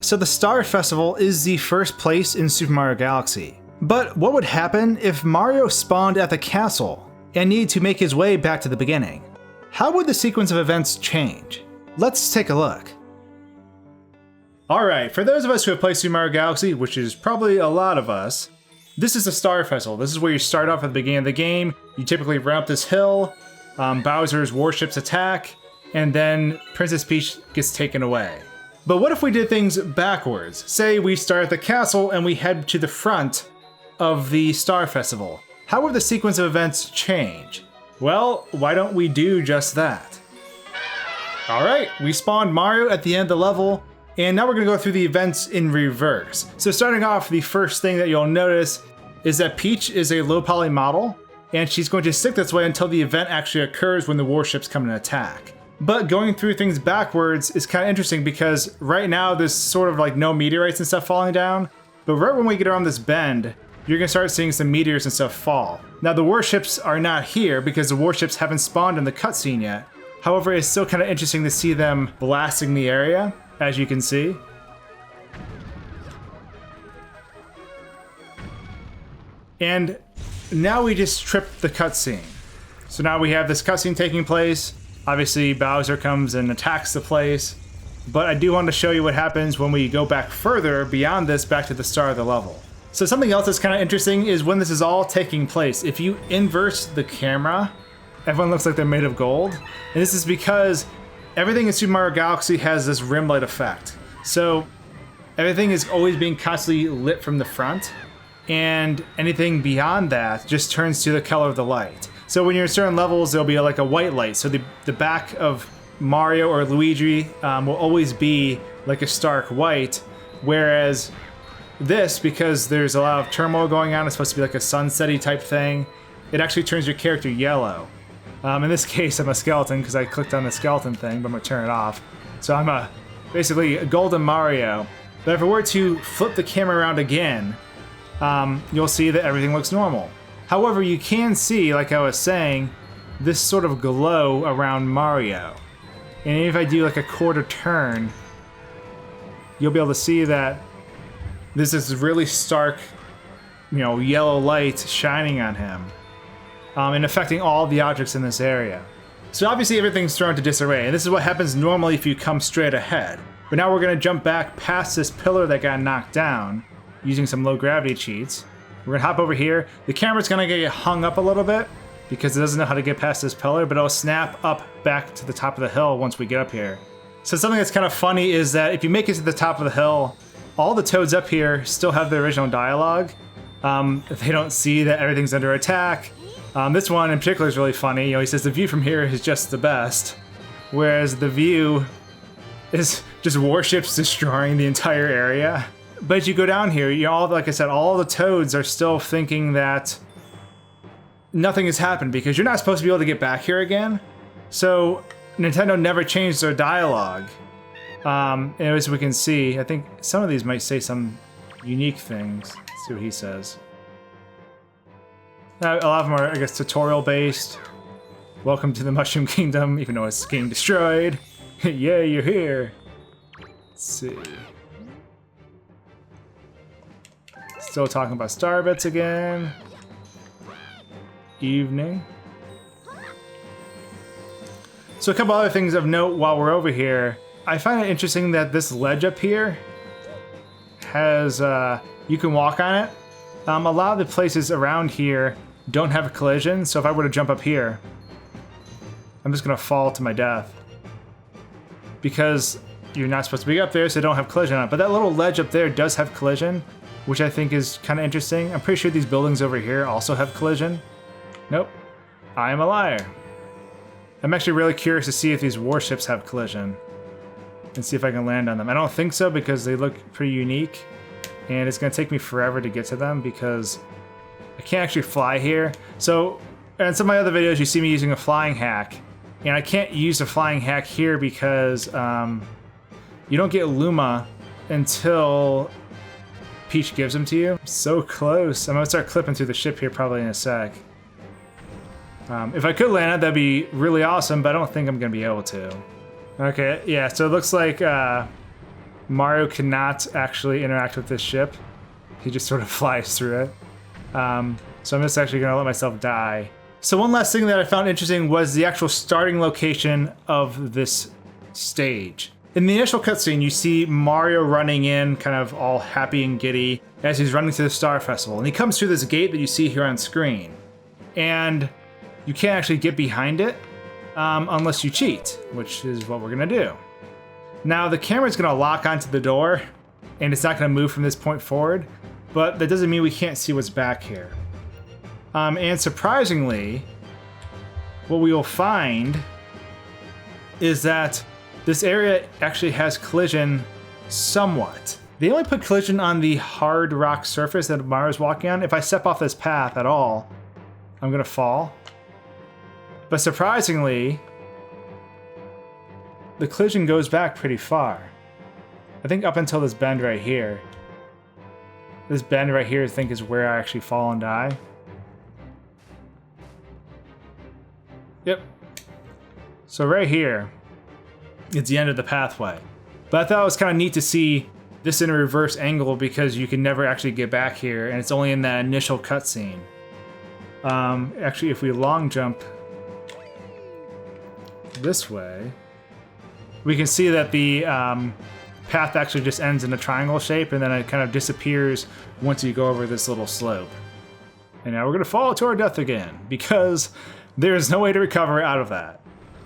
So the Star Festival is the first place in Super Mario Galaxy. But what would happen if Mario spawned at the castle and needed to make his way back to the beginning? How would the sequence of events change? Let's take a look. Alright, for those of us who have played Super Mario Galaxy, which is probably a lot of us, this is the Star Festival. This is where you start off at the beginning of the game. You typically run up this hill, Bowser's warships attack, and then Princess Peach gets taken away. But what if we did things backwards? Say we start at the castle and we head to the front of the Star Festival. How would the sequence of events change? Well, why don't we do just that? Alright, we spawned Mario at the end of the level, and now we're going to go through the events in reverse. So starting off, the first thing that you'll notice is that Peach is a low poly model, and she's going to stick this way until the event actually occurs when the warships come and attack. But going through things backwards is kind of interesting because right now there's sort of like no meteorites and stuff falling down, but right when we get around this bend, you're going to start seeing some meteors and stuff fall. Now the warships are not here because the warships haven't spawned in the cutscene yet. However, it's still kind of interesting to see them blasting the area, as you can see. And now we just trip the cutscene. So now we have this cutscene taking place. Obviously, Bowser comes and attacks the place. But I do want to show you what happens when we go back further beyond this, back to the start of the level. So something else that's kind of interesting is when this is all taking place. If you inverse the camera, everyone looks like they're made of gold. And this is because everything in Super Mario Galaxy has this rim light effect. So everything is always being constantly lit from the front, and anything beyond that just turns to the color of the light. So when you're in certain levels, there'll be like a white light. So the back of Mario or Luigi will always be like a stark white, whereas this, because there's a lot of turmoil going on, it's supposed to be like a sunsetty type thing, it actually turns your character yellow. In this case, I'm a skeleton because I clicked on the skeleton thing, but I'm gonna turn it off. So I'm basically a golden Mario. But if I were to flip the camera around again, you'll see that everything looks normal. However, you can see, like I was saying, this sort of glow around Mario. And if I do like a quarter turn, you'll be able to see that there's this really stark, yellow light shining on him. And affecting all the objects in this area. So obviously everything's thrown into disarray, and this is what happens normally if you come straight ahead. But now we're going to jump back past this pillar that got knocked down using some low gravity cheats. We're going to hop over here. The camera's going to get hung up a little bit because it doesn't know how to get past this pillar, but it'll snap up back to the top of the hill once we get up here. So something that's kind of funny is that if you make it to the top of the hill, all the toads up here still have the original dialogue. They don't see that everything's under attack. This one in particular is really funny. He says the view from here is just the best, whereas the view is just warships destroying the entire area. But as you go down here, like I said, all the toads are still thinking that nothing has happened because you're not supposed to be able to get back here again. So Nintendo never changed their dialogue. And as we can see, I think some of these might say some unique things. Let's see what he says. A lot of them are, I guess, tutorial-based. Welcome to the Mushroom Kingdom, even though it's getting destroyed. Yay, you're here. Let's see. Still talking about Starbits again. Evening. So a couple other things of note while we're over here. I find it interesting that this ledge up here has, you can walk on it. A lot of the places around here don't have a collision, so if I were to jump up here, I'm just gonna fall to my death. Because you're not supposed to be up there, so they don't have collision on it. But that little ledge up there does have collision, which I think is kind of interesting. I'm pretty sure these buildings over here also have collision. Nope. I am a liar. I'm actually really curious to see if these warships have collision and see if I can land on them. I don't think so because they look pretty unique, and it's gonna take me forever to get to them because I can't actually fly here. So in some of my other videos you see me using a flying hack, and I can't use a flying hack here because you don't get Luma until Peach gives them to you. So close. I'm gonna start clipping through the ship here probably in a sec. If I could land it, that'd be really awesome, but I don't think I'm gonna be able to. Okay, yeah, so it looks like Mario cannot actually interact with this ship. He just sort of flies through it. So I'm just actually gonna let myself die. So one last thing that I found interesting was the actual starting location of this stage. In the initial cutscene, you see Mario running in, kind of all happy and giddy, as he's running to the Star Festival. And he comes through this gate that you see here on screen. And you can't actually get behind it unless you cheat, which is what we're gonna do. Now the camera's gonna lock onto the door, and it's not gonna move from this point forward, but that doesn't mean we can't see what's back here. And surprisingly, what we will find is that this area actually has collision somewhat. They only put collision on the hard rock surface that Mario's walking on. If I step off this path at all, I'm gonna fall. But surprisingly, the collision goes back pretty far. I think up until this bend right here. This bend right here, I think, is where I actually fall and die. Yep. So right here, it's the end of the pathway. But I thought it was kind of neat to see this in a reverse angle because you can never actually get back here, and it's only in that initial cutscene. Actually, if we long jump this way, we can see that the path actually just ends in a triangle shape, and then it kind of disappears once you go over this little slope. And now we're gonna fall to our death again because there's no way to recover out of that.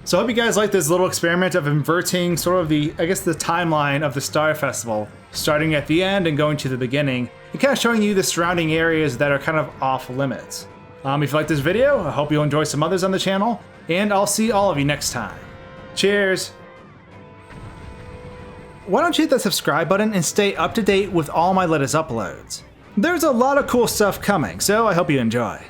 So I hope you guys like this little experiment of inverting sort of the, I guess, the timeline of the Star Festival, starting at the end and going to the beginning, and kind of showing you the surrounding areas that are kind of off limits. If you like this video, I hope you'll enjoy some others on the channel, and I'll see all of you next time. Cheers! Why don't you hit that subscribe button and stay up to date with all my latest uploads? There's a lot of cool stuff coming, so I hope you enjoy.